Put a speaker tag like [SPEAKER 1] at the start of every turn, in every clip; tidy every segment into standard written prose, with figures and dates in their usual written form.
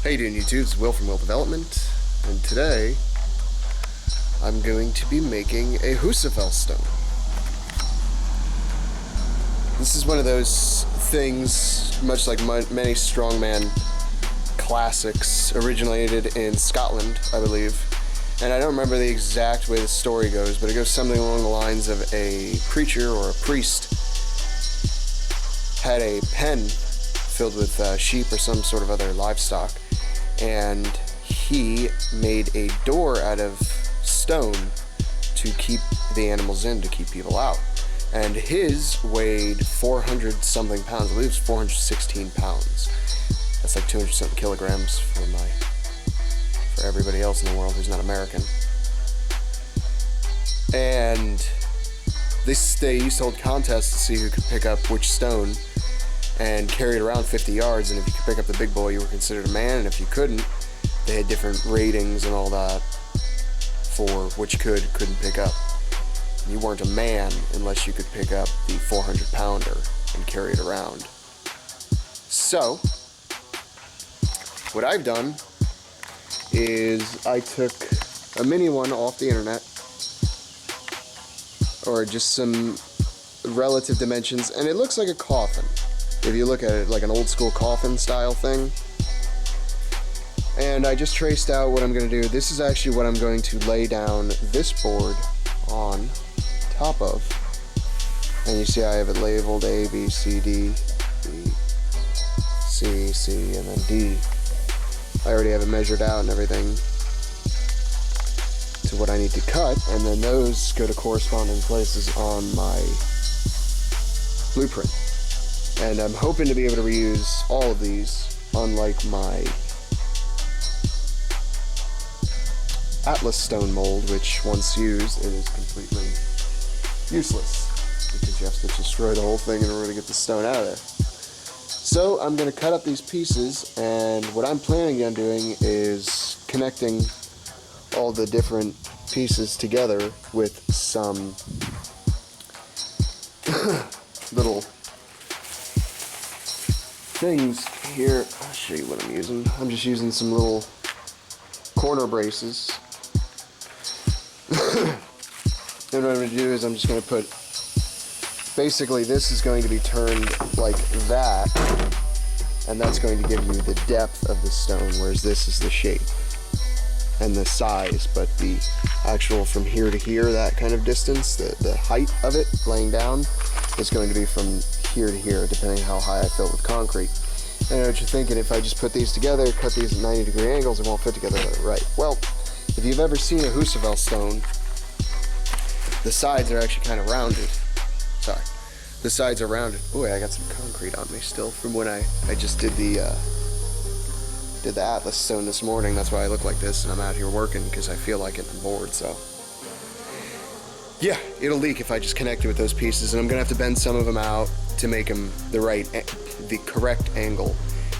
[SPEAKER 1] How you doing, YouTube? It's Will from Will Development, and today I'm going to be making a Husafell Stone. This is one of those things, much like many strongman classics, originated in Scotland, I believe. And I don't remember the exact way the story goes, but it goes something along the lines of a preacher or a priest had a pen filled with sheep or some sort of other livestock, and he made a door out of stone to keep the animals in, to keep people out. And his weighed 400 something pounds. I believe it was 416 pounds. That's like 200 something kilograms for everybody else in the world who's not American. And they used to hold contests to see who could pick up which stone and carry it around 50 yards, and if you could pick up the big boy, you were considered a man, and if you couldn't, they had different ratings and all that for what you couldn't pick up. You weren't a man unless you could pick up the 400-pounder and carry it around. So, what I've done is I took a mini one off the internet, or just some relative dimensions, and it looks like a coffin. If you look at it, like an old school coffin style thing. And I just traced out what I'm going to do. This is actually what I'm going to lay down this board on top of. And you see I have it labeled A, B, C, D, B, C, C, and then D. I already have it measured out and everything to what I need to cut, and then those go to corresponding places on my blueprint. And I'm hoping to be able to reuse all of these, unlike my Atlas stone mold, which once used, it is completely useless, because you have to destroy the whole thing in order to get the stone out of there. So I'm going to cut up these pieces, and what I'm planning on doing is connecting all the different pieces together with some little things here. I'll show you what I'm using. I'm just using some little corner braces. And what I'm going to do is I'm just going to put, basically this is going to be turned like that, and that's going to give you the depth of the stone, whereas this is the shape and the size, but the actual from here to here, that kind of distance, the height of it laying down, is going to be from here to here, depending how high I fill it with concrete. And I know what you're thinking, if I just put these together, cut these at 90-degree angles, it won't fit together right. Well, if you've ever seen a Husafell stone, the sides are actually kind of rounded. Sorry. The sides are rounded. Boy, I got some concrete on me still from when I just did the Atlas stone this morning. That's why I look like this, and I'm out here working because I feel like it, I'm bored, so. Yeah, it'll leak if I just connect it with those pieces, and I'm gonna have to bend some of them out to make them the correct angle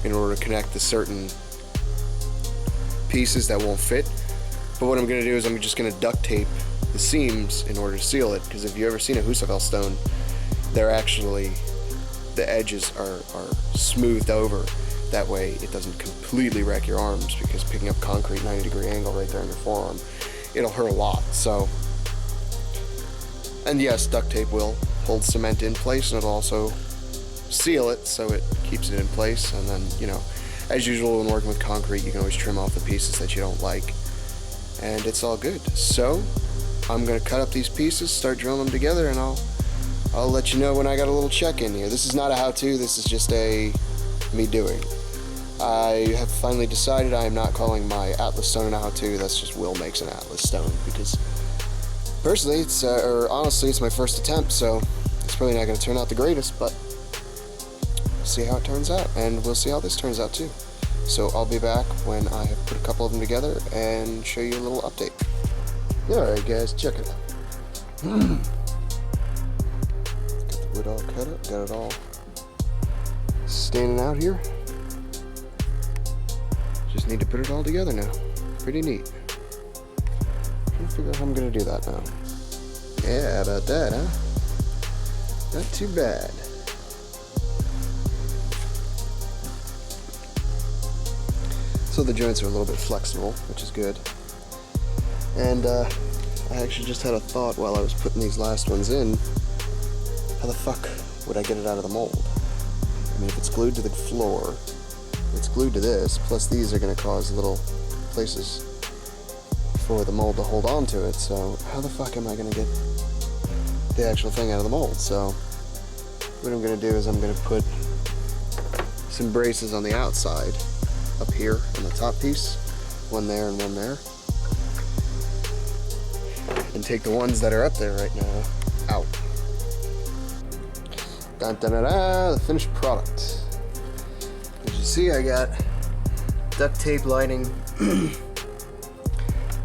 [SPEAKER 1] in order to connect the certain pieces that won't fit. But what I'm gonna do is I'm just gonna duct tape the seams in order to seal it, because if you've ever seen a Husafell stone, they're actually, the edges are smoothed over. That way it doesn't completely wreck your arms, because picking up concrete 90-degree angle right there in your forearm, it'll hurt a lot. So, and yes, duct tape will hold cement in place, and it'll also seal it so it keeps it in place. And then, you know, as usual when working with concrete, you can always trim off the pieces that you don't like, and it's all good. So I'm gonna cut up these pieces, start drilling them together, and I'll let you know when I got a little check in here. This is not a how-to, this is just a me doing. I have finally decided I am not calling my Atlas stone a how-to. That's just Will makes an Atlas stone, because personally, or honestly, it's my first attempt, so it's probably not going to turn out the greatest, but we'll see how it turns out, and we'll see how this turns out too. So I'll be back when I have put a couple of them together and show you a little update. Alright guys, check it out. Got the wood all cut up, got it all standing out here. Just need to put it all together now. Pretty neat. Trying to figure out how I'm gonna do that now. Yeah, how about that, huh? Not too bad. so the joints are a little bit flexible, which is good. And I actually just had a thought while I was putting these last ones in. How the fuck would I get it out of the mold? I mean, if it's glued to the floor, it's glued to this, plus these are going to cause little places for the mold to hold on to it, so how the fuck am I going to get the actual thing out of the mold? So what I'm going to do is I'm going to put some braces on the outside, up here on the top piece, one there and one there, and take the ones that are up there right now out. Dun, dun, dun, dun, the finished product. As you see, I got duct tape lining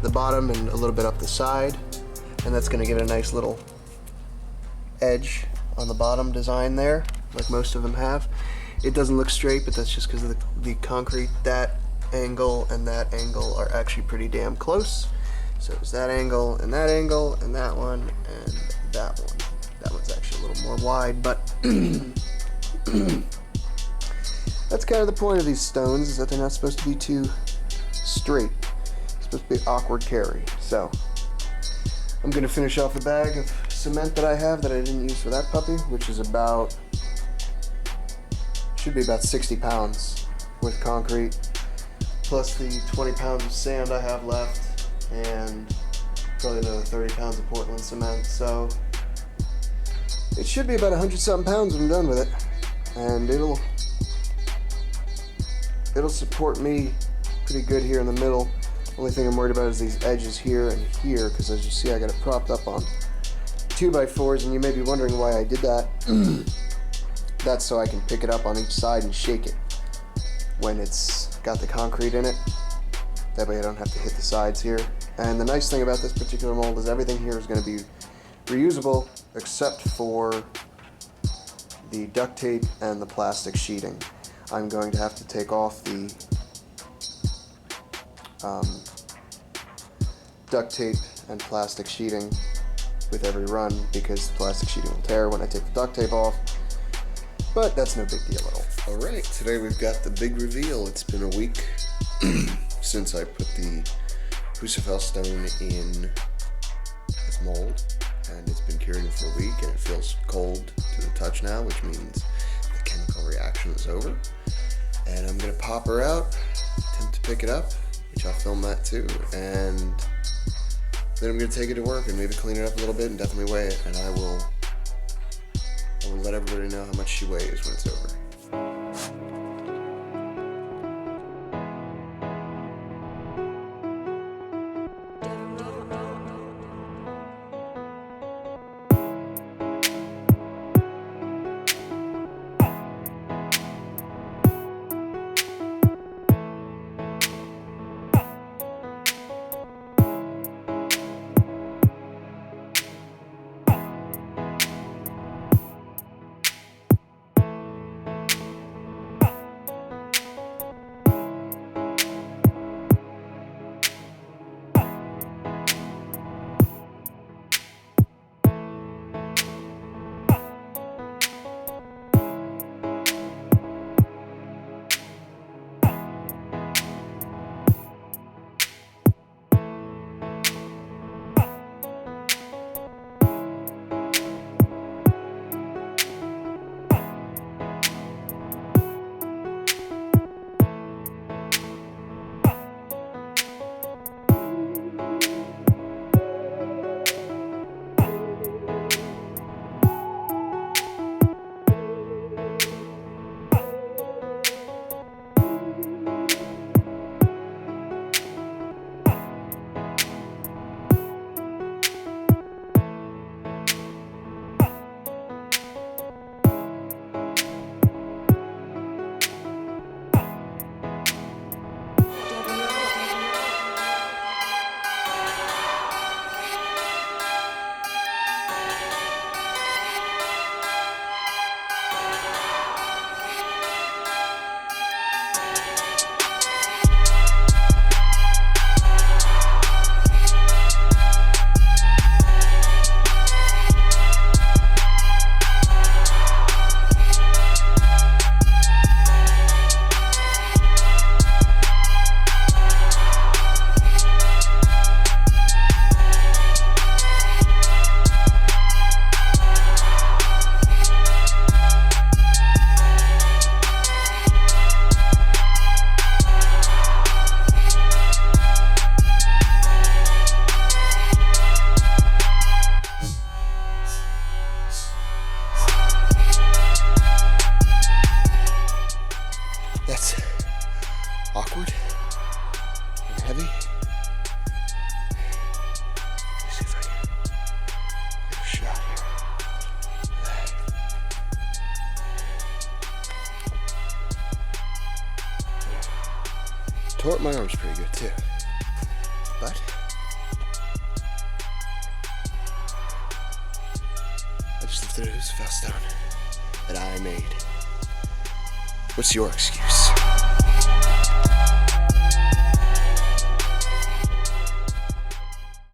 [SPEAKER 1] the bottom and a little bit up the side, and that's going to give it a nice little edge on the bottom design there, like most of them have. It doesn't look straight, but that's just because of the concrete. That angle and that angle are actually pretty damn close. So it's that angle and that angle and that one and that one. That one's actually a little more wide, but that's kind of the point of these stones, is that they're not supposed to be too straight. It's supposed to be awkward carry. So I'm going to finish off the bag of cement that I have that I didn't use for that puppy, which is should be about 60 pounds with concrete, plus the 20 pounds of sand I have left, and probably another 30 pounds of Portland cement. So it should be about 100-something pounds when I'm done with it, and it'll support me pretty good here in the middle. Only thing I'm worried about is these edges here and here, because as you see, I got it propped up on 2x4s, and you may be wondering why I did that. That's so I can pick it up on each side and shake it when it's got the concrete in it. That way I don't have to hit the sides here. And the nice thing about this particular mold is everything here is going to be reusable except for the duct tape and the plastic sheeting. I'm going to have to take off the duct tape and plastic sheeting with every run, because the plastic sheeting will tear when I take the duct tape off. But that's no big deal at all. Alright, today we've got the big reveal. It's been a week since I put the Husafell Stone in its mold, and it's been curing for a week, and it feels cold to the touch now, which means the chemical reaction is over. And I'm going to pop her out, attempt to pick it up, which I'll film that too, and then I'm going to take it to work and maybe clean it up a little bit and definitely weigh it, and I will let everybody know how much she weighs when it's over. That's awkward and heavy. Let me see if I can get a shot here. Tore up my arms pretty good too. But I just lifted a Husafell Stone that I made. What's your excuse?